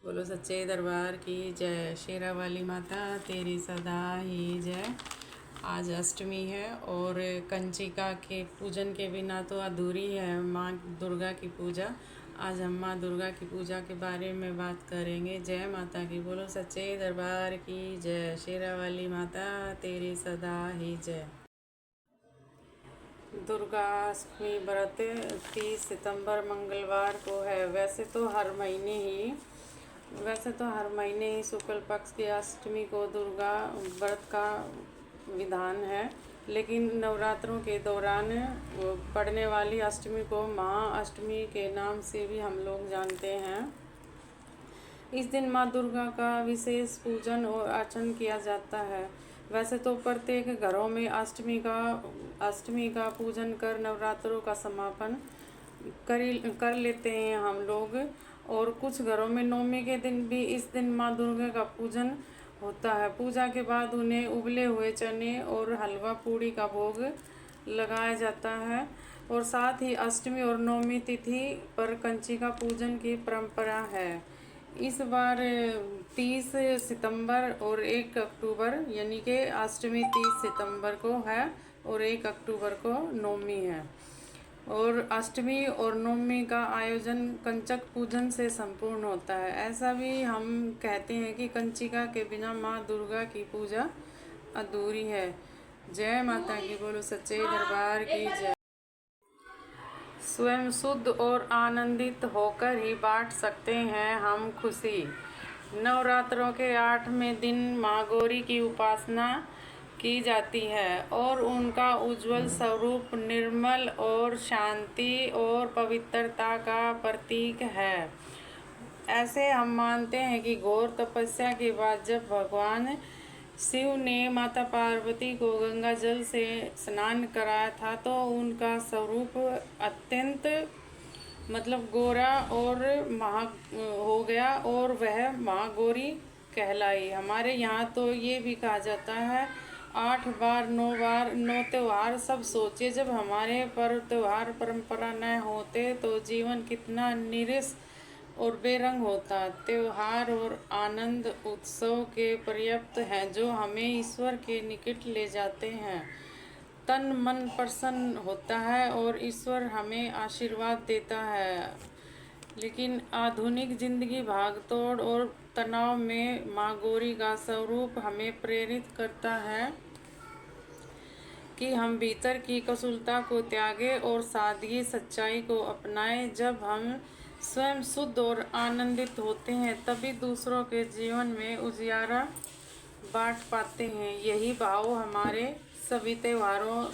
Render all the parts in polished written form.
बोलो सच्चे दरबार की जय। शेरा वाली माता तेरी सदा ही जय। आज अष्टमी है और कंचिका के पूजन के बिना तो अधूरी है माँ दुर्गा की पूजा। आज हम माँ दुर्गा की पूजा के बारे में बात करेंगे। जय माता की। बोलो सच्चे दरबार की जय। शेरा वाली माता तेरी सदा ही जय। दुर्गा अष्टमी व्रत 30 सितंबर मंगलवार को है। वैसे तो हर महीने ही शुक्ल पक्ष की अष्टमी को दुर्गा व्रत का विधान है, लेकिन नवरात्रों के दौरान पड़ने वाली अष्टमी को महाअष्टमी के नाम से भी हम लोग जानते हैं। इस दिन माँ दुर्गा का विशेष पूजन और अर्चन किया जाता है। वैसे तो प्रत्येक घरों में अष्टमी का पूजन कर नवरात्रों का समापन कर लेते हैं हम लोग, और कुछ घरों में नवमी के दिन भी इस दिन माँ दुर्गा का पूजन होता है। पूजा के बाद उन्हें उबले हुए चने और हलवा पूड़ी का भोग लगाया जाता है, और साथ ही अष्टमी और नवमी तिथि पर कंचिका पूजन की परंपरा है। इस बार 30 सितंबर और 1 अक्टूबर, यानी कि अष्टमी 30 सितंबर को है और 1 अक्टूबर को नवमी है। और अष्टमी और नवमी का आयोजन कंचक पूजन से संपूर्ण होता है। ऐसा भी हम कहते हैं कि कंचिका के बिना माँ दुर्गा की पूजा अधूरी है। जय माता की। बोलो सच्चे दरबार की जय। स्वयं शुद्ध और आनंदित होकर ही बांट सकते हैं हम खुशी। नवरात्रों के 8वें दिन माँ गौरी की उपासना की जाती है और उनका उज्जवल स्वरूप निर्मल और शांति और पवित्रता का प्रतीक है। ऐसे हम मानते हैं कि घोर तपस्या के बाद जब भगवान शिव ने माता पार्वती को गंगा जल से स्नान कराया था, तो उनका स्वरूप अत्यंत गोरा और महा हो गया और वह महागौरी कहलाई। हमारे यहाँ तो ये भी कहा जाता है, 8 बार 9 त्योहार सब सोचे, जब हमारे पर्व त्योहार परंपरा न होते तो जीवन कितना निरस और बेरंग होता। त्योहार और आनंद उत्सव के पर्याप्त हैं जो हमें ईश्वर के निकट ले जाते हैं। तन मन प्रसन्न होता है और ईश्वर हमें आशीर्वाद देता है। लेकिन आधुनिक जिंदगी भागदौड़ और तनाव में माँ गौरी का स्वरूप हमें प्रेरित करता है कि हम भीतर की कुशलता को त्यागें और सादगी सच्चाई को अपनाएं। जब हम स्वयं शुद्ध और आनंदित होते हैं, तभी दूसरों के जीवन में उजियारा बांट पाते हैं। यही भाव हमारे सभी त्योहारों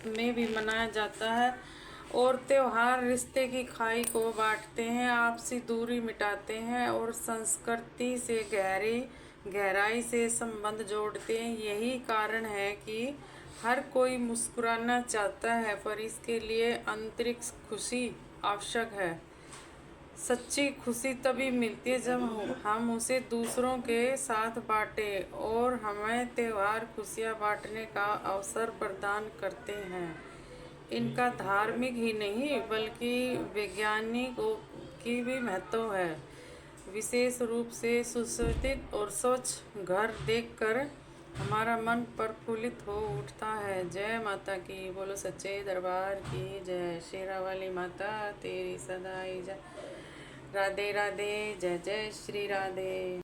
में भी मनाया जाता है, और त्योहार रिश्ते की खाई को बांटते हैं, आपसी दूरी मिटाते हैं और संस्कृति से गहराई से संबंध जोड़ते हैं। यही कारण है कि हर कोई मुस्कुराना चाहता है, पर इसके लिए आंतरिक खुशी आवश्यक है। सच्ची खुशी तभी मिलती है जब हम उसे दूसरों के साथ बांटें, और हमें त्योहार खुशियाँ बांटने का अवसर प्रदान करते हैं। इनका धार्मिक ही नहीं बल्कि वैज्ञानिक की भी महत्व है। विशेष रूप से सुसज्जित और स्वच्छ घर देखकर हमारा मन प्रफुल्लित हो उठता है। जय माता की। बोलो सच्चे दरबार की जय। शेरा वाली माता तेरी सदा ही जय। राधे राधे। जय जय श्री राधे।